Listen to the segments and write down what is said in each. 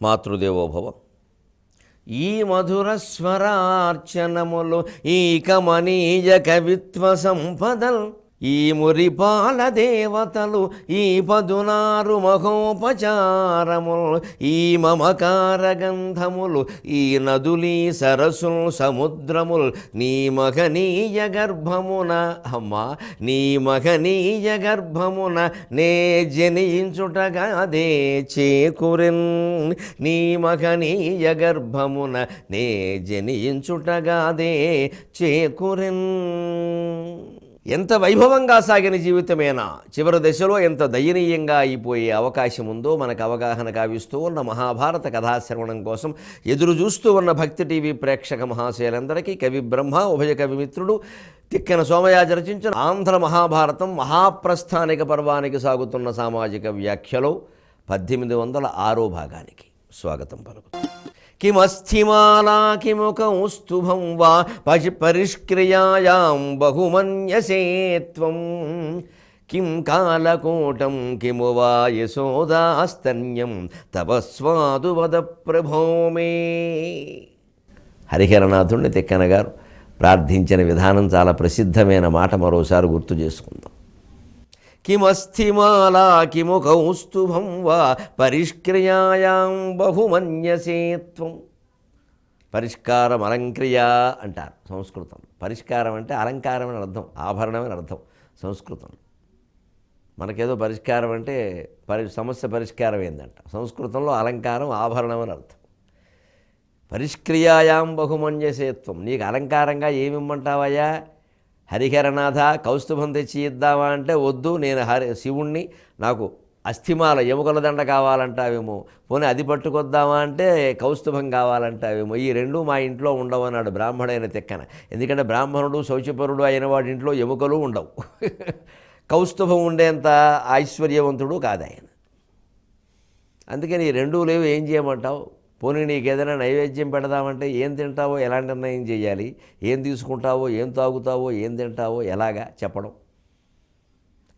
మాతృదేవోభవ. ఈ మధుర స్వరార్చనములు ఈ కమనీయ కవిత్వ సంపదల్ ఈ మురిపాల దేవతలు ఈ పదునారు మహోపచారములు ఈ మమకార గంధములు ఈ నదులీ సరస్సులు సముద్రములు నీ మహనీయ గర్భమున అమ్మా నీ మహనీయ గర్భమున నే జనించుటగాదే చేకురెన్ నీ మహనీయ గర్భమున నే జనించుటగాదే చేకురెన్. ఎంత వైభవంగా సాగిన జీవితమేనా చివరి దశలో ఎంత దయనీయంగా అయిపోయే అవకాశం ఉందో మనకు అవగాహన కావిస్తూ ఉన్న మహాభారత కథాశ్రవణం కోసం ఎదురు చూస్తూ ఉన్న భక్తి టీవీ ప్రేక్షక మహాశయులందరికీ కవి బ్రహ్మ ఉభయ కవిమిత్రుడు తిక్కన సోమయాజి రచించిన ఆంధ్ర మహాభారతం మహాప్రస్థానిక పర్వానికి సాగుతున్న సామాజిక వ్యాఖ్యలో 1806 భాగానికి స్వాగతం పలుకుతాం. కిమస్థిమాలా కిము కౌస్తుభం వా పరిష్క్రియాయాం బహుమన్యసే త్వం కిం కాలకూటం కిము వా యశోదాస్తన్యం తవ స్వాదు వద ప్రభో మే. హరిహరనాథుణ్ణి తిక్కన గారు ప్రార్థించిన విధానం చాలా ప్రసిద్ధమైన మాట మరోసారి గుర్తు చేసుకుందాం. కిమస్థిమాలా కిము కౌస్తుభం వా పరిష్క్రియాయాం బహుమన్యసే త్వం. పరిష్కారం అలంక్రియ అంటారు సంస్కృతం. పరిష్కారం అంటే అలంకారం అని అర్థం, ఆభరణం అని అర్థం సంస్కృతం. మనకేదో పరిష్కారం అంటే సమస్య పరిష్కారం ఏందంట, సంస్కృతంలో అలంకారం ఆభరణం అని అర్థం. పరిష్క్రియాయాం బహుమన్యసేత్వం. నీకు అలంకారంగా ఏమిమ్మంటావయ్యా హరిహరనాథ, కౌస్తుభం తెచ్చి ఇద్దామా అంటే వద్దు, నేను శివుణ్ణి, నాకు అస్థిమాల ఎముకల దండ కావాలంటావేమో, పోనీ అది పట్టుకొద్దామా అంటే కౌస్తుభం కావాలంటావేమో, ఈ రెండు మా ఇంట్లో ఉండవు అన్నాడు బ్రాహ్మణైన తిక్కన. ఎందుకంటే బ్రాహ్మణుడు శౌచపరుడు అయిన వాడి ఇంట్లో ఎముకలు ఉండవు. కౌస్తుభం ఉండేంత ఐశ్వర్యవంతుడు కాదు ఆయన. అందుకని ఈ రెండూ లేవు, ఏం చేయమంటావు? పోనీ నీకు ఏదైనా నైవేద్యం పెడదామంటే ఏం తింటావో ఎలా నిర్ణయం చేయాలి, ఏం తీసుకుంటావో, ఏం తాగుతావో, ఏం తింటావో ఎలాగా చెప్పడం.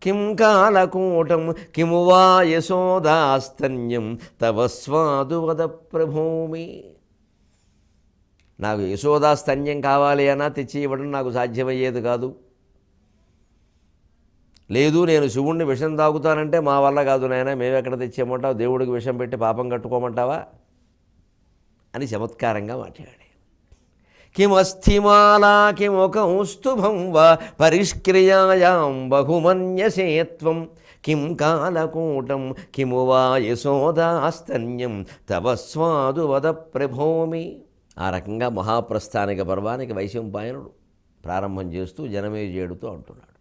కిం కాలకూటం కిము వా యశోదాస్తన్యం తవ స్వాదు వద ప్రభూమి. నాకు యశోదాస్తన్యం కావాలి అన్నా తెచ్చి ఇవ్వడం నాకు సాధ్యమయ్యేది కాదు. లేదు నేను శివుణ్ణి విషం తాగుతానంటే మా వల్ల కాదు నాయన, మేమెక్కడ తెచ్చేయమంటావు, దేవుడికి విషం పెట్టి పాపం కట్టుకోమంటావా అని చమత్కారంగా మాట్లాడాడు. కిమస్థిమాలా కిము కౌస్తుభం వా పరిష్క్రియాయాం బహుమన్యసే త్వం కిం కాలకూటం కిము వా యశోదాస్తన్యం తవ స్వాదు వద ప్రభోమి. ఆ రకంగా మహాప్రస్థానిక పర్వానికి వైశంపాయనుడు ప్రారంభం చేస్తూ జనమేజయుడితో అంటున్నాడు.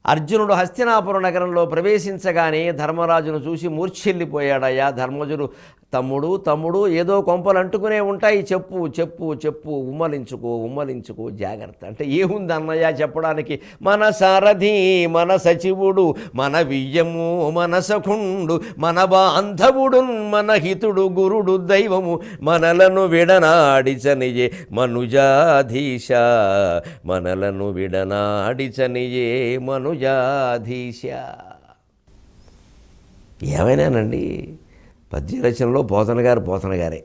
అర్జునుడు హస్తినాపుర నగరంలో ప్రవేశించగానే ధర్మరాజును చూసి మూర్ఛిల్లిపోయాడయ్యా. ధర్మజుడు తమ్ముడు ఏదో కొంపలు అంటుకునే ఉంటాయి, చెప్పు చెప్పు చెప్పు, ఉమ్మలించుకో జాగ్రత్త అంటే ఏముంది అన్నయ్య చెప్పడానికి. మన సారథి మన సచివుడు మన వియ్యము మన సఖుండు మన బాంధవుడు మన హితుడు గురుడు దైవము మనలను విడనాడిచనియే మనుజాధీశ మనలను విడనాడిచనియే మనుజాధీశ. ఏమైనానండి పద్య రచనలో పోతన గారే.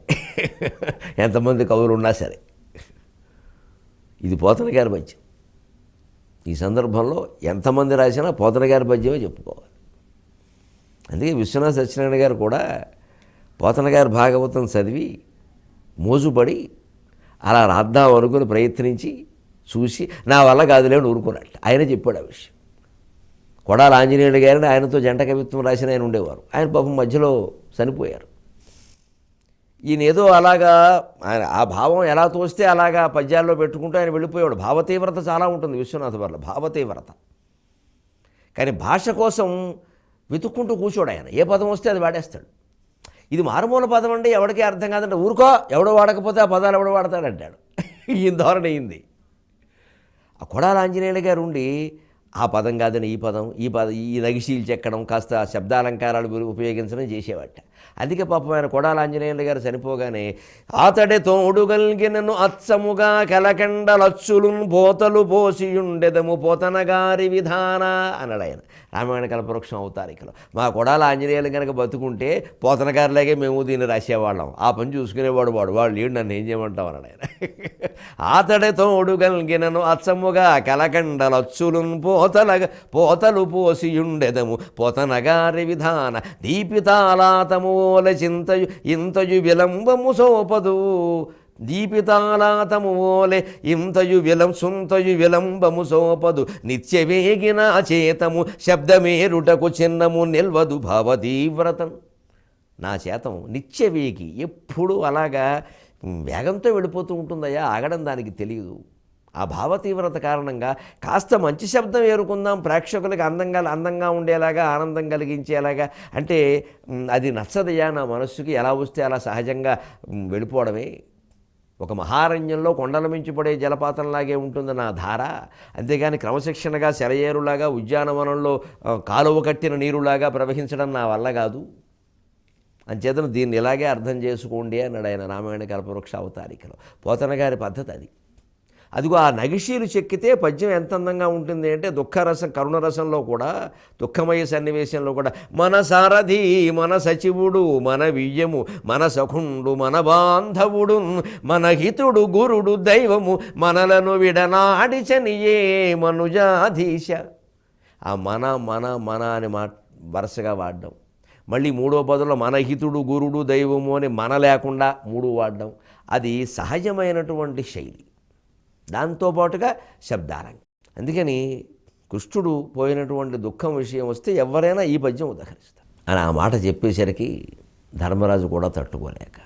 ఎంతమంది కవులు ఉన్నా సరే ఇది పోతన గారి పద్యం. ఈ సందర్భంలో ఎంతమంది రాసినా పోతన గారి పద్యమే చెప్పుకోవాలి. అందుకే విశ్వనాథ సత్యనారాయణ గారు కూడా పోతన గారి భాగవతం చదివి మోజుపడి అలా రాద్దాం అనుకుని ప్రయత్నించి చూసి నా వల్ల కాదులేని ఊరుకున్నట్టు ఆయన చెప్పాడు ఆ విషయం. కొడాల ఆంజనేయుడు గారిని ఆయనతో జంట కవిత్వం రాసిన ఆయన ఉండేవారు. ఆయన పాపం మధ్యలో చనిపోయారు. ఈయన ఏదో అలాగా ఆయన ఆ భావం ఎలా తోస్తే అలాగా పద్యాల్లో పెట్టుకుంటూ ఆయన వెళ్ళిపోయాడు. భావతీవ్రత చాలా ఉంటుంది విశ్వనాథ వల్ల, భావతీవ్రత. కానీ భాష కోసం వెతుక్కుంటూ కూర్చోడు ఆయన. ఏ పదం వస్తే అది వాడేస్తాడు. ఇది మారుమూల పదం అండి ఎవరికీ అర్థం కాదంటే ఊరుకో, ఎవడో వాడకపోతే ఆ పదాలు ఎవడో వాడతాడంటాడు. ఈయన ధోరణి అయింది. ఆ కొడాల ఆంజనేయులు గారు ఉండి ఆ పదం కాదని ఈ పదం ఈ నగిశీలు చెక్కడం, కాస్త శబ్దాలంకారాలు ఉపయోగించడం చేసేవాట. అందుకే పాపం ఆయన కొడాల ఆంజనేయులు గారు చనిపోగానే ఆతడే తోడుగల్గినను అచ్చముగా కలకండలచ్చులున్ పోతలు పోసియుండెదము పోతనగారి విధాన అన్నాడు ఆయన రామాయణ కల్పవృక్షం అవతారికలో. మా కొడాల ఆంజనేయులు కనుక బతుకుంటే పోతనగారిలాగే మేము దీన్ని రాసేవాళ్ళం, ఆ పని చూసుకునేవాడు వాడు లేడు, నన్ను ఏం చేయమంటాం అన్నాడు ఆయన. ఆతడే తోడుగల్గినను అచ్చముగా కలకండలచ్చులున్ పోతలు పోసియుండెదము పోతనగారి విధాన దీపితాలాతమూల చింతయు ఇంతయు విలంబము సోపదు దీపితాలాతమూలే ఇంతయు సుంతయు విలంబము సోపదు నిత్యవేగిన చేతము శబ్దమేరుటకు చిన్నము నిల్వదు భావతీవ్రతం. నా చేతం నిత్యవేగి ఎప్పుడు అలాగా వేగంతో వెళ్ళిపోతూ ఉంటుందయ్యా, ఆగడం దానికి తెలియదు. ఆ భావతీవ్రత కారణంగా కాస్త మంచి శబ్దం ఏరుకుందాం, ప్రేక్షకులకి అందంగా ఉండేలాగా, ఆనందం కలిగించేలాగా అంటే అది నచ్చదయ్యా నా మనస్సుకి, ఎలా వస్తే అలా సహజంగా వెళ్ళిపోవడమే. ఒక మహారణ్యంలో కొండల మించి పడే జలపాతంలాగే ఉంటుంది నా ధార, అంతేగాని క్రమశిక్షణగా సెలయేరులాగా ఉద్యానవనంలో కాలువ కట్టిన నీరులాగా ప్రవహించడం నా వల్ల కాదు. అంచేతను దీన్ని ఇలాగే అర్థం చేసుకోండి అన్నాడు ఆయన రామాయణ కల్పవృక్ష అవతారికలో. పోతన గారి పద్ధతి అది. అదిగో ఆ నగిషీలు చెక్కితే పద్యం ఎంత అందంగా ఉంటుంది అంటే దుఃఖరసం కరుణరసంలో కూడా, దుఃఖమయ సన్నివేశంలో కూడా మన సారథి మన సచివుడు మన వియ్యము మన సఖుండు మన బాంధవుడు మన హితుడు గురుడు దైవము మనలను విడనాడిచనియే మనుజాధీశ. ఆ మన మన మన అని వరుసగా వాడడం, మళ్ళీ మూడో పదంలో మన హితుడు గురుడు దైవము అని మన లేకుండా మూడు వాడడం, అది సహజమైనటువంటి శైలి. దాంతోపాటుగా శబ్దాలంగా. అందుకని కృష్ణుడు పోయినటువంటి దుఃఖం విషయం వస్తే ఎవరైనా ఈ పద్యం ఉదహరిస్తారు అని ఆ మాట చెప్పేసరికి ధర్మరాజు కూడా తట్టుకోలేక,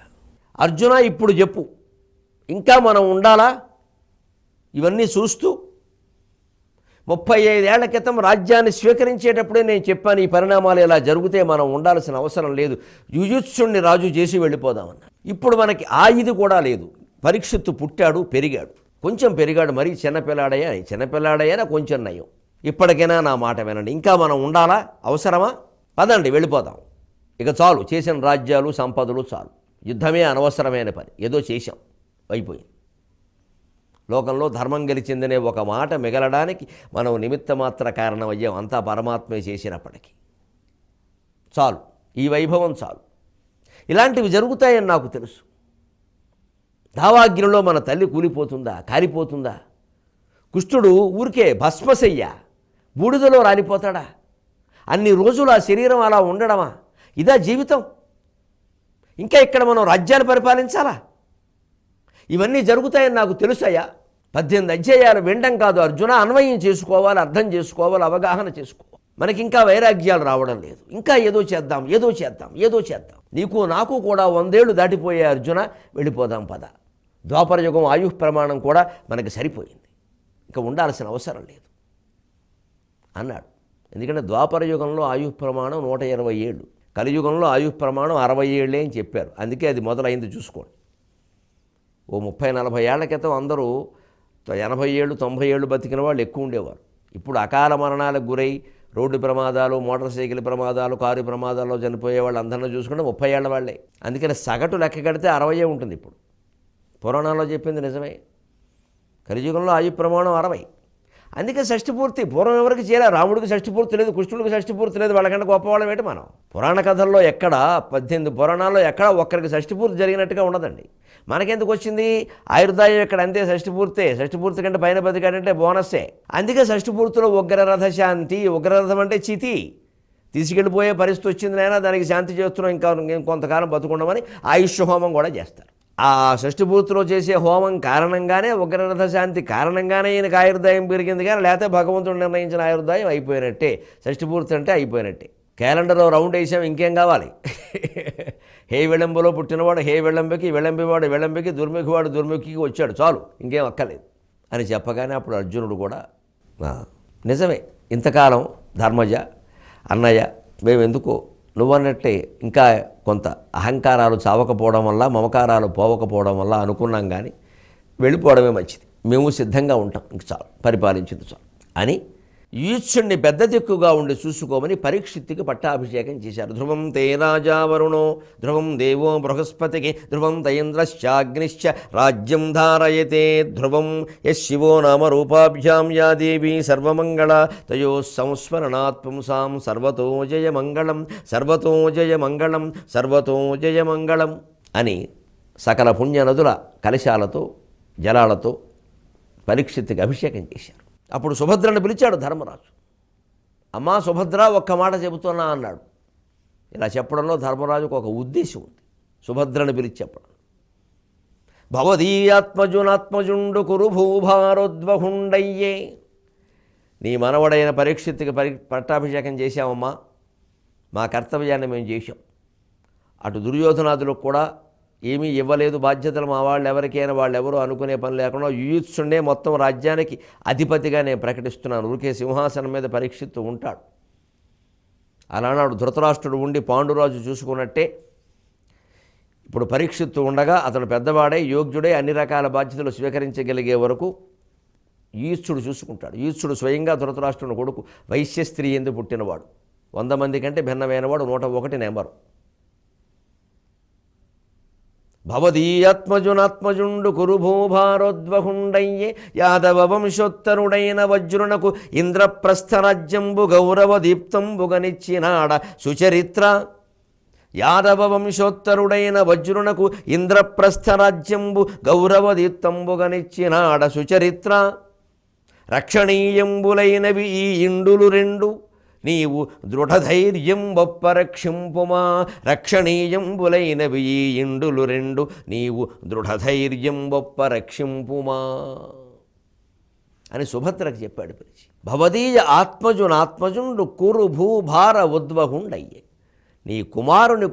అర్జున ఇప్పుడు చెప్పు, ఇంకా మనం ఉండాలా? ఇవన్నీ చూస్తూ 35 ఏళ్ల క్రితం రాజ్యాన్ని స్వీకరించేటప్పుడే నేను చెప్పాను, ఈ పరిణామాలు ఇలా జరిగితే మనం ఉండాల్సిన అవసరం లేదు, యుయుత్సుణ్ణి రాజు చేసి వెళ్ళిపోదామన్నా. ఇప్పుడు మనకి ఆ ఇది కూడా లేదు. పరీక్షిత్తు పుట్టాడు, పెరిగాడు, కొంచెం పెరిగాడు, మరీ చిన్నపిల్లాడయ్యా కొంచెం నయం. ఇప్పటికైనా నా మాట వినండి, ఇంకా మనం ఉండాలా? అవసరమా? పదండి వెళ్ళిపోదాం, ఇక చాలు, చేసిన రాజ్యాలు సంపదలు చాలు, యుద్ధమే అనవసరమైన పని, ఏదో చేశాం అయిపోయింది. లోకంలో ధర్మం గెలిచిందనే ఒక మాట మిగలడానికి మనం నిమిత్త మాత్ర కారణం అయ్యాం, అంతా పరమాత్మే చేసినప్పటికీ చాలు, ఈ వైభవం చాలు. ఇలాంటివి జరుగుతాయని నాకు తెలుసు. దావాగ్నిలో మన తల్లి కూలిపోతుందా, కాలిపోతుందా? కుష్ఠుడు ఊరికే భస్మశయ్య, బూడిదలో రాలిపోతాడా? అన్ని రోజులు ఆ శరీరం అలా ఉండడమా? ఇదా జీవితం? ఇంకా ఇక్కడ మనం రాజ్యాన్ని పరిపాలించాలా? ఇవన్నీ జరుగుతాయని నాకు తెలుసయ్యా. 18 అధ్యాయాలు వినడం కాదు అర్జున, అన్వయం చేసుకోవాలి, అర్థం చేసుకోవాలి, అవగాహన చేసుకోవాలి. మనకి ఇంకా వైరాగ్యాలు రావడం లేదు, ఇంకా ఏదో చేద్దాం. నీకు నాకు కూడా 100 ఏళ్ళు దాటిపోయే అర్జున, వెళ్ళిపోదాం పద. ద్వాపర యుగం ఆయుః ప్రమాణం కూడా మనకి సరిపోయింది, ఇంకా ఉండాల్సిన అవసరం లేదు అన్నాడు. ఎందుకంటే ద్వాపర యుగంలో ఆయుః ప్రమాణం 120 ఏళ్ళు, కలియుగంలో ఆయుః ప్రమాణం 60 ఏళ్ళే అని చెప్పారు. అందుకే అది మొదలైంది చూసుకోండి. ఓ 30-40 ఏళ్ల క్రితం అందరూ 80 ఏళ్ళు 90 ఏళ్ళు బతికిన వాళ్ళు ఎక్కువ ఉండేవారు. ఇప్పుడు అకాల మరణాలకు గురై రోడ్డు ప్రమాదాలు, మోటార్ సైకిల్ ప్రమాదాలు, కారు ప్రమాదాల్లో చనిపోయే వాళ్ళు అందరినీ చూసుకుంటే 30 ఏళ్ల వాళ్ళే. అందుకని సగటు లెక్క కడితే 60 ఉంటుంది. ఇప్పుడు పురాణాల్లో చెప్పింది నిజమే, కలియుగంలో ఆయుః ప్రమాణం 60. అందుకే షష్ఠిపూర్తి పూర్వం ఎవరికి చేయాలి? రాముడికి షష్ఠిపూర్తి లేదు, కృష్ణుడికి షష్ఠిపూర్తి లేదు, వాళ్ళకంటే గొప్పవాళ్ళం ఏంటి మనం? పురాణ కథల్లో ఎక్కడ 18 పురాణాల్లో ఎక్కడ ఒక్కరికి షష్ఠిపూర్తి జరిగినట్టుగా ఉండదండి. మనకెందుకు వచ్చింది? ఆయుర్దాయం ఇక్కడ అంతే, షష్ఠిపూర్తి కంటే పైన బతికాడంటే బోనస్సే. అందుకే షష్ఠిపూర్తిలో ఉగ్రరథ శాంతి, ఉగ్రరథం అంటే చితి తీసుకెళ్ళిపోయే పరిస్థితి వచ్చింది నాయన, దానికి శాంతి చేస్తున్నాం, ఇంకా కొంతకాలం బతుకుండమని ఆయుష్ హోమం కూడా చేస్తారు. ఆ షష్ఠిపూర్తిలో చేసే హోమం కారణంగానే, ఉగ్రరథ శాంతి కారణంగానే ఈయనకు ఆయుర్దాయం పెరిగింది. కానీ లేకపోతే భగవంతుడు నిర్ణయించిన ఆయుర్దాయం అయిపోయినట్టే. షష్ఠిపూర్తి అంటే అయిపోయినట్టే. క్యాలెండర్లో రౌండ్ వేసాం, ఇంకేం కావాలి? హే విళంబులో పుట్టినవాడు హే విళంబికి, విళంబివాడు విళంబికి, దుర్ముఖివాడు దుర్ముఖికి వచ్చాడు, చాలు ఇంకేం అక్కర్లేదు అని చెప్పగానే అప్పుడు అర్జునుడు కూడా నిజమే, ఇంతకాలం ధర్మజ అన్నయ్య మేమెందుకో నువ్వన్నట్టే ఇంకా కొంత అహంకారాలు చావకపోవడం వల్ల, మమకారాలు పోవకపోవడం వల్ల అనుకున్నాం, కానీ వెళ్ళిపోవడమే మంచిది, మేము సిద్ధంగా ఉంటాం, ఇంక చాలు, పరిపాలించింది చాలు అని యుయుత్సుణ్ణి పెద్ద దిక్కుగా ఉండి చూసుకోమని పరీక్షిత్తుకి పట్టాభిషేకం చేశారు. ధ్రువం తే రాజా వరుణో ధ్రువం దేవో బృహస్పతికి ధ్రువం తైంద్రశ్చాగ్నిశ్చ రాజ్యం ధారయతే ధ్రువం యశివో నామ రూపాభ్యాం యా దేవీ సర్వమంగళ తయో సంస్మరణాత్ పుంసాం సర్వతో జయమంగళం సర్వతో జయమంగళం సర్వతో జయమంగళం అని సకల పుణ్యనదుల కలశాలతో జలాలతో పరీక్షిత్తుకి అభిషేకం చేశారు. అప్పుడు సుభద్రను పిలిచాడు ధర్మరాజు. అమ్మా సుభద్ర, ఒక్క మాట చెబుతున్నా అన్నాడు. ఇలా చెప్పడంలో ధర్మరాజుకు ఒక ఉద్దేశం ఉంది. సుభద్రను పిలిచి చెప్పడం. భవదీయాత్మజునాత్మజుండు కురు భూభారోద్వహుండయ్యే. నీ మనవడైన పరీక్షిత్తుకి పట్టాభిషేకం చేశామమ్మా, మా కర్తవ్యాన్ని మేము చేశాం. అటు దుర్యోధనాదులకు కూడా ఏమీ ఇవ్వలేదు, బాధ్యతలు మా వాళ్ళు ఎవరికైనా వాళ్ళెవరూ అనుకునే పని లేకుండా యుయుత్సుడే మొత్తం రాజ్యానికి అధిపతిగా నేను ప్రకటిస్తున్నాను. ఊరికే సింహాసనం మీద పరీక్షిత్తు ఉంటాడు. అలానాడు ధృతరాష్ట్రుడు ఉండి పాండురాజు చూసుకున్నట్టే ఇప్పుడు పరీక్షిత్తు ఉండగా అతను పెద్దవాడై యోగ్యుడై అన్ని రకాల బాధ్యతలు స్వీకరించగలిగే వరకు యుయుత్సుడు చూసుకుంటాడు. యుయుత్సుడు స్వయంగా ధృతరాష్ట్రుని కొడుకు, వైశ్య స్త్రీ ఎందు పుట్టినవాడు, 100 మంది కంటే భిన్నమైనవాడు, 101 నెంబరు. భవదీయాత్మజునాత్మజుండు కురు భూభారోద్వహుండయ్యే యాదవ వంశోత్తరుడైన వజ్రునకు ఇంద్రప్రస్థరాజ్యంబు గౌరవ దీప్తంబుగనిచ్చినాడ సుచరిత్ర. యాదవ వంశోత్తరుడైన వజ్రునకు ఇంద్రప్రస్థరాజ్యంబు గౌరవ దీప్తంబుగనిచ్చినాడ సుచరిత్ర. రక్షణీయంబులైనవి ఈ ఇండులు రెండు నీవు దృఢధైర్యం బొప్పరక్షింపుమా. రక్షణీయంబులైనవి ఈ ఇండులు రెండు నీవు దృఢధైర్యం బొప్పరక్షింపుమా అని సుభద్రకు చెప్పాడు పిలిచి. భవదీయ ఆత్మజునాత్మజుండు కురు భూభార ఉద్వహుండయ్యే. నీ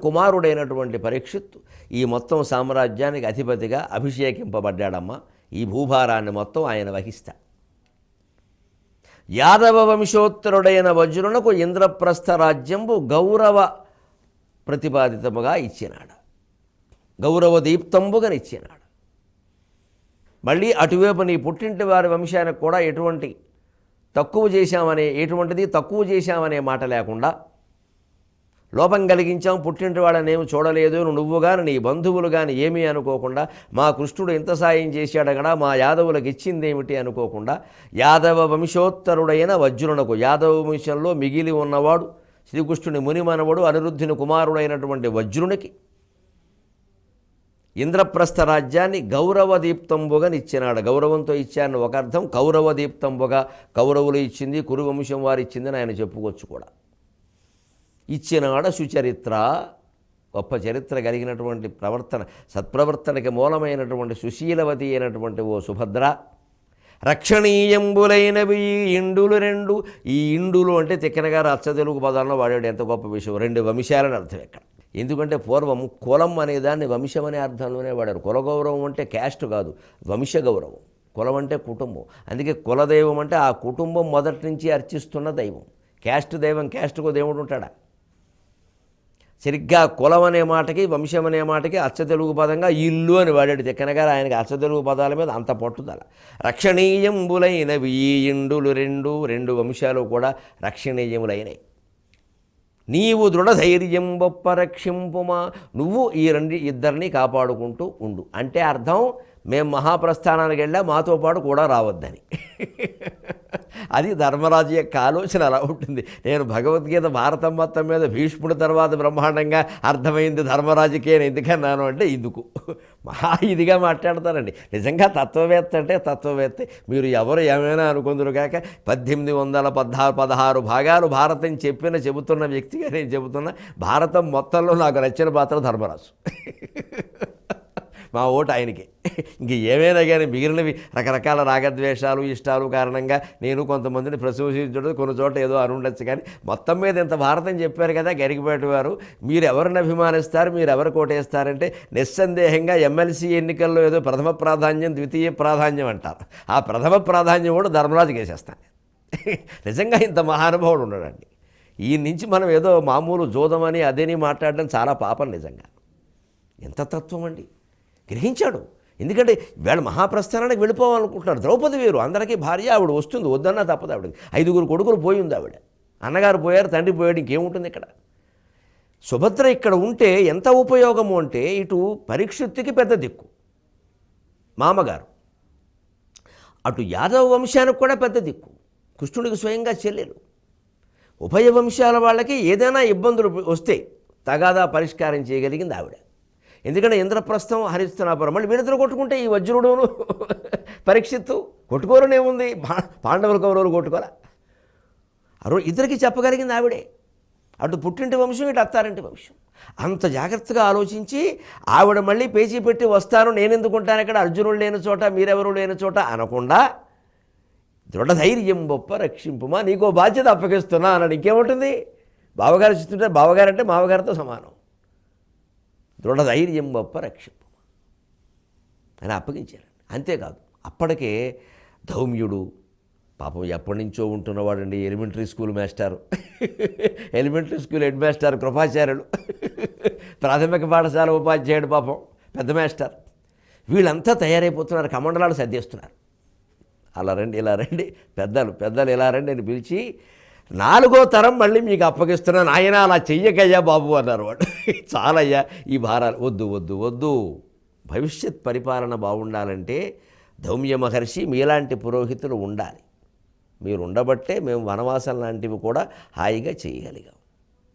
కుమారుడైనటువంటి పరీక్షిత్తు ఈ మొత్తం సామ్రాజ్యానికి అధిపతిగా అభిషేకింపబడ్డాడమ్మా. ఈ భూభారాన్ని మొత్తం ఆయన వహిస్తాడు. యాదవ వంశోత్తరుడైన వజ్రునకు ఇంద్రప్రస్థ రాజ్యంబు గౌరవ ప్రతిపాదితముగా ఇచ్చినాడు, గౌరవ దీప్తంబుగానిచ్చినాడు. మళ్ళీ అటువైపు నీ పుట్టింటి వారి వంశానికి కూడా ఎటువంటిది తక్కువ చేశామనే మాట లేకుండా, లోపం కలిగించాం, పుట్టింటి వాళ్ళని ఏమి చూడలేదు, నువ్వు కానీ నీ బంధువులు కానీ ఏమీ అనుకోకుండా, మా కృష్ణుడు ఇంత సాయం చేశాడగడా మా యాదవులకు ఇచ్చిందేమిటి అనుకోకుండా, యాదవ వంశోత్తరుడైన వజ్రునకు, యాదవ వంశంలో మిగిలి ఉన్నవాడు శ్రీకృష్ణుని మునిమనవడు అనిరుద్ధుని కుమారుడైనటువంటి వజ్రునికి ఇంద్రప్రస్థ రాజ్యాన్ని గౌరవదీప్తంబుగానిచ్చినాడు. గౌరవంతో ఇచ్చాను ఒక అర్థం, కౌరవదీప్తంబుగా కౌరవులు ఇచ్చింది, కురువంశం వారు ఇచ్చిందని ఆయన చెప్పుకోవచ్చు కూడా. ఇచ్చినాడ సుచరిత్ర, గొప్ప చరిత్ర కలిగినటువంటి ప్రవర్తన, సత్ప్రవర్తనకి మూలమైనటువంటి సుశీలవతి అయినటువంటి ఓ సుభద్ర. రక్షణీయంబులైనవి ఈ ఇండులు రెండు. ఈ ఇండులు అంటే తిక్కనగారు అచ్చ తెలుగు పదాలను వాడాడు, ఎంత గొప్ప విషయం. 2 వంశాలని అర్థం ఇక్కడ. ఎందుకంటే పూర్వం కులం అనేదాన్ని వంశం అనే అర్థంలోనే వాడారు. కులగౌరవం అంటే క్యాస్ట్ కాదు, వంశగౌరవం. కులం అంటే కుటుంబం. అందుకే కులదైవం అంటే ఆ కుటుంబం మొదటి నుంచి అర్చిస్తున్న దైవం. క్యాస్ట్ దైవం, క్యాస్ట్కు దేవుడు ఉంటాడా? సరిగ్గా కులం అనే మాటకి వంశం అనే మాటకి అచ్చ తెలుగు పదంగా ఇల్లు అని వాడాడు తిక్కనగారు. ఆయనకి అచ్చ తెలుగు పదాల మీద అంత పట్టుదల. రక్షణీయంబులైనవి ఈ ఇండులు రెండు. 2 వంశాలు కూడా రక్షణీయములైనవి. నీవు దృఢధైర్యం బొప్పరక్షింపుమా. నువ్వు ఈ ఇద్దరిని కాపాడుకుంటూ ఉండు. అంటే అర్థం, మేము మహాప్రస్థానానికి వెళ్ళా, మాతో పాటు కూడా రావద్దని. అది ధర్మరాజు యొక్క ఆలోచన అలా ఉంటుంది. నేను భగవద్గీత భారతం మొత్తం మీద భీష్ముడి తర్వాత బ్రహ్మాండంగా అర్థమైంది ధర్మరాజుకే ఎందుకన్నాను అంటే ఇందుకు. మహా ఇదిగా మాట్లాడతారండి. నిజంగా తత్వవేత్త అంటే తత్వవేత్త. మీరు ఎవరు ఏమైనా అనుకుందరు కాక 1816 భాగాలు భారతం చెబుతున్న వ్యక్తిగా నేను చెబుతున్నా. భారతం మొత్తంలో నాకు నచ్చిన పాత్ర ధర్మరాజు. మా ఓటు ఆయనకి. ఇంక ఏమైనా కానీ మిగిలినవి రకరకాల రాగద్వేషాలు ఇష్టాలు కారణంగా నేను కొంతమందిని ప్రశంసించడం, కొన్ని చోట్ల ఏదో అనుండొచ్చు. కానీ మొత్తం మీద ఇంత భారతం చెప్పారు కదా గరికపేట వారు, మీరు ఎవరిని అభిమానిస్తారు, మీరు ఎవరు కోటేస్తారంటే నిస్సందేహంగా ఎమ్మెల్సీ ఎన్నికల్లో ఏదో ప్రథమ ప్రాధాన్యం ద్వితీయ ప్రాధాన్యం అంటారు. ఆ ప్రథమ ప్రాధాన్యం కూడా ధర్మరాజుకి వేసేస్తాను. నిజంగా ఇంత మహానుభావుడు ఉన్నాడండి. ఈ నుంచి మనం ఏదో మామూలు జోదమని అదేని మాట్లాడడం చాలా పాపం. నిజంగా ఎంత తత్వం అండి. గ్రహించాడు. ఎందుకంటే వీళ్ళ మహాప్రస్థానానికి వెళ్ళిపోవాలనుకుంటున్నారు. ద్రౌపది వేరు, అందరికీ భార్య, ఆవిడ వస్తుంది, వద్దన్నా తప్పదు. ఆవిడకి 5 కొడుకులు పోయి ఉంది ఆవిడ, అన్నగారు పోయారు, తండ్రి పోయాడు, ఇంకేముంటుంది ఇక్కడ. సుభద్ర ఇక్కడ ఉంటే ఎంత ఉపయోగము అంటే, ఇటు పరీక్షిత్తుకి పెద్ద దిక్కు మామగారు, అటు యాదవ వంశానికి కూడా పెద్ద దిక్కు, కృష్ణుడికి స్వయంగా చెల్లెలు. ఉభయ వంశాల వాళ్ళకి ఏదైనా ఇబ్బందులు వస్తే తగాదా పరిష్కారం చేయగలిగింది ఆవిడ. ఎందుకంటే ఇంద్రప్రస్థం, హరిస్తనాపురం, మళ్ళీ వీరిద్దరు కొట్టుకుంటే ఈ వజ్రుడును పరీక్షిత్తు కొట్టుకోరనేముంది, పాండవుల కౌరవులు కొట్టుకోరా. ఇద్దరికి చెప్పగలిగింది ఆవిడే. అటు పుట్టింటి వంశం, ఇటు అత్తారింటి వంశం. అంత జాగ్రత్తగా ఆలోచించి ఆవిడ మళ్ళీ పేచీ పెట్టి వస్తాను, నేనెందుకుంటాను ఇక్కడ, అర్జునుడు లేని చోట మీరెవరు లేని చోట అనకుండా, దృఢధైర్యం గొప్ప రక్షింపుమా, నీకో బాధ్యత అప్పగిస్తున్నా అన్నాడు. ఇంకేముంటుంది, బావగారు చిత్తుంటే బావగారంటే మావగారితో సమానం. దృఢధైర్యం గొప్ప రక్షింపుమా అని అప్పగించారు. అంతేకాదు, అప్పటికే ధౌమ్యుడు పాపం ఎప్పటి నుంచో ఉంటున్నవాడండి, ఎలిమెంటరీ స్కూల్ మాస్టారు, ఎలిమెంటరీ స్కూల్ హెడ్ మాస్టర్ కృపాచార్యులు, ప్రాథమిక పాఠశాల ఉపాధ్యాయుడు పాపం పెద్ద మాస్టర్, వీళ్ళంతా తయారైపోతున్నారు, కమండలాలు సర్దేస్తున్నారు. అలా రండి, ఇలా రండి, పెద్దలు ఇలా రండి అని పిలిచి, 4వ తరం మళ్ళీ మీకు అప్పగిస్తున్నాను, ఆయన అలా చెయ్యకయ్యా బాబు అన్నారు వాడు. చాలయ్యా ఈ భారాలు, వద్దు వద్దు వద్దు, భవిష్యత్ పరిపాలన బాగుండాలంటే ధౌమ్య మహర్షి మీలాంటి పురోహితులు ఉండాలి, మీరు ఉండబట్టే మేము వనవాసం లాంటివి కూడా హాయిగా చేయగలిగాం.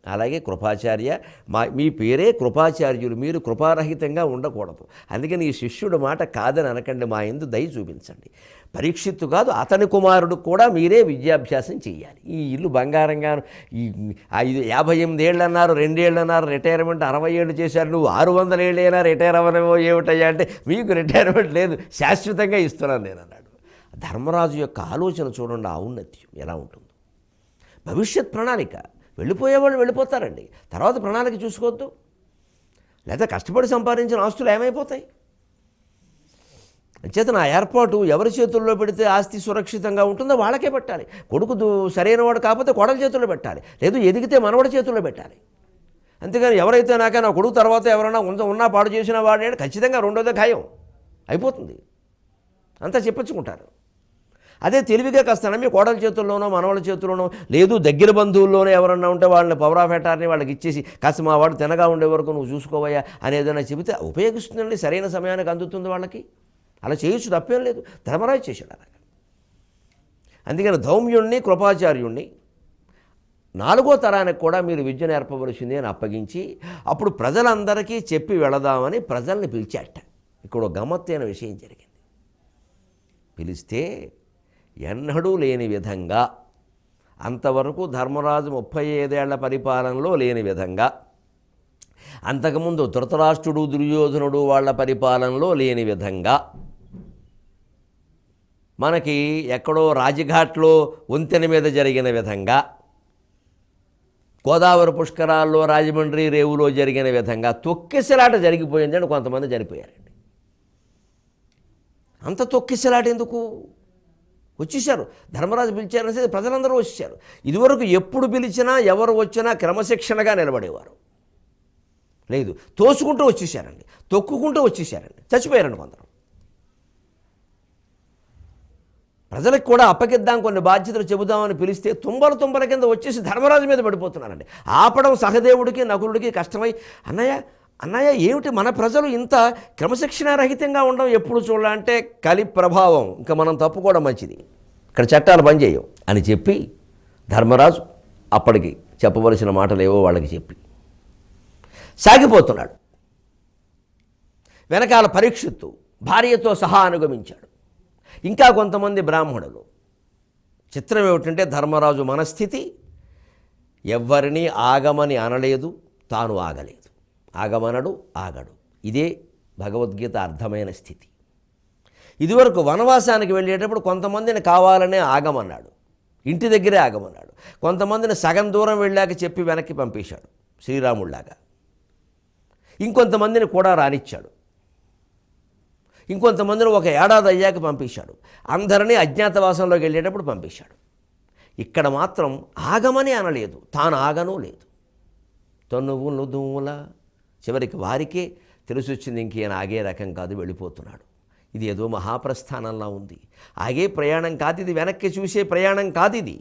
అలాగే కృపాచార్య, మీ పేరే కృపాచార్యులు, మీరు కృపారహితంగా ఉండకూడదు, అందుకని ఈ శిష్యుడు మాట కాదని అనకండి, మా యందు దయ చూపించండి. పరీక్షిత్తు కాదు, అతని కుమారుడు కూడా మీరే విద్యాభ్యాసం చేయాలి. ఈ ఇల్లు బంగారంగా, ఈ 58 ఏళ్ళు అన్నారు, 2 ఏళ్ళు అన్నారు, రిటైర్మెంట్ 60 ఏళ్ళు చేశారు, నువ్వు 600 ఏళ్ళైనా రిటైర్ అవ్వనేమో ఏమిటయ్యా అంటే, మీకు రిటైర్మెంట్ లేదు, శాశ్వతంగా ఇస్తున్నాను నేను అన్నాడు. ధర్మరాజు యొక్క ఆలోచన చూడండి, ఔన్నత్యం ఎలా ఉంటుందో. భవిష్యత్ ప్రణాళిక, వెళ్ళిపోయేవాళ్ళు వెళ్ళిపోతారండి, తర్వాత ప్రణాళిక చూసుకోవద్దు, లేదా కష్టపడి సంపాదించిన ఆస్తులు ఏమైపోతాయి. అంచేత నా ఏర్పాటు ఎవరి చేతుల్లో పెడితే ఆస్తి సురక్షితంగా ఉంటుందో వాళ్ళకే పెట్టాలి. కొడుకు సరైన వాడు కాకపోతే కోడల చేతుల్లో పెట్టాలి, లేదు ఎదిగితే మనవడి చేతుల్లో పెట్టాలి. అంతేగాని ఎవరైతే నా కొడుకు తర్వాత ఎవరైనా ఉన్నా పాడు చేసిన వాడే ఖచ్చితంగా రెండోదే ఖాయం అయిపోతుంది, అంతా చెప్పించుకుంటారు. అదే తెలివిగా కాస్త మీ కోడల చేతుల్లోనో మనవాళ్ళ చేతుల్లోనో, లేదు దగ్గర బంధువుల్లోనో ఎవరన్నా ఉంటే వాళ్ళని పవర్ ఆఫ్ అటార్నీ వాళ్ళకి ఇచ్చేసి, కాస్త మా వాడు తినగా ఉండే వరకు నువ్వు చూసుకోవయ్యా అనేదైనా చెబితే ఉపయోగిస్తుందండి, సరైన సమయానికి అందుతుంది వాళ్ళకి. అలా చేయొచ్చు, తప్పేం లేదు. ధర్మరాజు చేశాడు అలాగా. అందుకని ధౌమ్యుణ్ణి, కృపాచార్యుణ్ణి 4వ తరానికి కూడా మీరు విద్య నేర్పవలసింది అని అప్పగించి, అప్పుడు ప్రజలందరికీ చెప్పి వెళదామని ప్రజల్ని పిలిచాట. ఇక్కడ ఒక గమ్మత్తైన విషయం జరిగింది. పిలిస్తే ఎన్నడూ లేని విధంగా, అంతవరకు ధర్మరాజు 35 ఏళ్ల పరిపాలనలో లేని విధంగా, అంతకుముందు ధృతరాష్ట్రుడు, దుర్యోధనుడు వాళ్ళ పరిపాలనలో లేని విధంగా, మనకి ఎక్కడో రాజఘాట్లో వంతెన మీద జరిగిన విధంగా, గోదావరి పుష్కరాల్లో రాజమండ్రి రేవులో జరిగిన విధంగా తొక్కిసలాట జరిగిపోయిందని కొంతమంది చనిపోయారండి. అంత తొక్కిసలాట ఎందుకు? వచ్చేసారు, ధర్మరాజు పిలిచారనేసి ప్రజలందరూ వచ్చేసారు. ఇదివరకు ఎప్పుడు పిలిచినా ఎవరు వచ్చినా క్రమశిక్షణగా నిలబడేవారు, లేదు తోసుకుంటూ వచ్చేసారండి, తొక్కుకుంటూ వచ్చేసారండి, చచ్చిపోయారండి కొందరు. ప్రజలకు కూడా అప్పగిద్దాం, కొన్ని బాధ్యతలు చెబుదామని పిలిస్తే తుంబల కింద వచ్చేసి ధర్మరాజు మీద పడిపోతున్నారండి. ఆపడం సహదేవుడికి నకులుడికి కష్టమై, అన్నయ్య ఏమిటి మన ప్రజలు ఇంత క్రమశిక్షణారహితంగా ఉండడం ఎప్పుడు చూడాలంటే, కలి ప్రభావం, ఇంకా మనం తప్పుకోవడం మంచిది, ఇక్కడ చట్టాలు పనిచేయవు అని చెప్పి ధర్మరాజు అప్పటికి చెప్పవలసిన మాటలు ఏవో వాళ్ళకి చెప్పి సాగిపోతున్నాడు. వెనకాల పరీక్షిత్తు భార్యతో సహా అనుగమించాడు, ఇంకా కొంతమంది బ్రాహ్మణులు. చిత్రం ఏమిటంటే, ధర్మరాజు మనస్థితి ఎవ్వరినీ ఆగమని అనలేదు, తాను ఆగలేదు, ఆగమనడు ఆగడు. ఇదే భగవద్గీత అర్థమైన స్థితి. ఇదివరకు వనవాసానికి వెళ్ళేటప్పుడు కొంతమందిని కావాలనే ఆగమన్నాడు, ఇంటి దగ్గరే ఆగమన్నాడు, కొంతమందిని సగం దూరం వెళ్ళాక చెప్పి వెనక్కి పంపేశాడు శ్రీరాముళ్లాగా, ఇంకొంతమందిని కూడా రానిచ్చాడు, ఇంకొంతమందిని 1 ఏడాది అయ్యాక పంపించాడు, అందరినీ అజ్ఞాతవాసంలోకి వెళ్ళేటప్పుడు పంపించాడు. ఇక్కడ మాత్రం ఆగమని అనలేదు, తాను ఆగనూ లేదు. తనువులు దూల, చివరికి వారికే తెలిసొచ్చింది ఇంకేనా ఆగే రకం కాదు, వెళ్ళిపోతున్నాడు. ఇది ఏదో మహాప్రస్థానంలా ఉంది. ఆగే ప్రయాణం కాదు ఇది, వెనక్కి చూసే ప్రయాణం కాదు ఇది.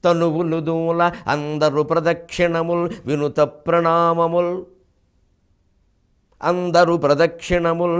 తనువులు దూల అందరు ప్రదక్షిణముల్ వినుత ప్రణామముల్, అందరు ప్రదక్షిణముల్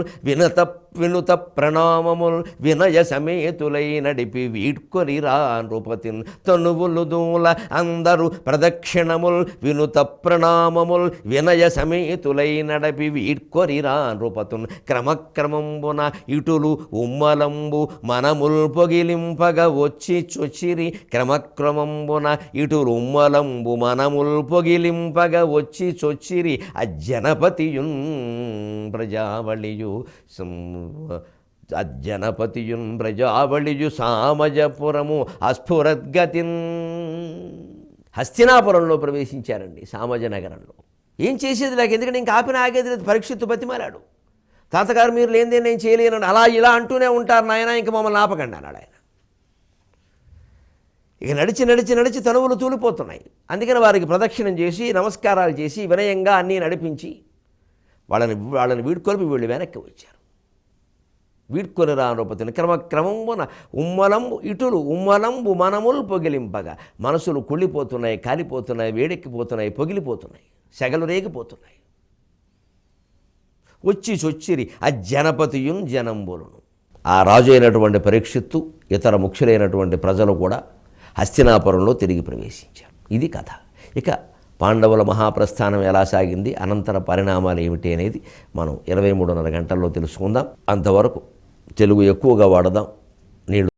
వినుత ప్రణామముల్ వినయ సమేతులై నడిపి వీడ్కొనిరా నృపతిన్. తనువులు దూల అందరు ప్రదక్షిణముల్ వినుత ప్రణామముల్ వినయ సమేతులై నడిపి వీడ్కొనిరా నృపతున్. క్రమక్రమంబున ఇటులు ఉమ్మలంబు మనముల్ పొగిలింపగ వచ్చి చొచ్చిరి. క్రమక్రమంబున ఇటులు ఉమ్మలంబు మనముల్ పొగిలింపగ వచ్చి చొచ్చిరి. అజ్జనపతియున్ ప్రజావళియు అజ్జనపతియున్ ప్రజావళియు సామజపురము అస్ఫురద్గతిన్. హస్తినాపురంలో ప్రవేశించారండి, సామజ నగరంలో. ఏం చేసేది లేక, ఎందుకంటే ఇంకా ఆపిన ఆగేది లేదు. పరీక్షిత్తు బతిమాలాడు, తాతగారు మీరు లేనిదే నేను చేయలేను. అలా ఇలా అంటూనే ఉంటారు నాయన, ఇంక మమ్మల్ని ఆపకండి అన్నాడు ఆయన. ఇక నడిచి నడిచి నడిచి తనువులు తూలిపోతున్నాయి. అందుకని వారికి ప్రదక్షిణం చేసి నమస్కారాలు చేసి వినయంగా అన్నీ నడిపించి వాళ్ళని వీడ్కొలిపి వీళ్ళు వెనక్కి వచ్చారు. వీడ్కొని రా నృపతిని. క్రమక్రమంబున ఉమ్మలంబు ఇటులు ఉమ్మలంబు మనములు పొగిలింపగా. మనసులు కుళ్ళిపోతున్నాయి, కాలిపోతున్నాయి, వేడెక్కిపోతున్నాయి, పొగిలిపోతున్నాయి, సెగలు రేగిపోతున్నాయి. వచ్చి చొచ్చిరి అజ్జనపతియున్ జనంబులను. ఆ రాజు అయినటువంటి పరీక్షిత్తు ఇతర ముఖ్యులైనటువంటి ప్రజలు కూడా హస్తినాపురంలో తిరిగి ప్రవేశించారు. ఇది కథ. ఇక పాండవుల మహాప్రస్థానం ఎలా సాగింది, అనంతర పరిణామాలు ఏమిటి అనేది మనం 23:30 గంటల్లో తెలుసుకుందాం. అంతవరకు తెలుగు ఎక్కువగా వాడదాం. నీళ్ళు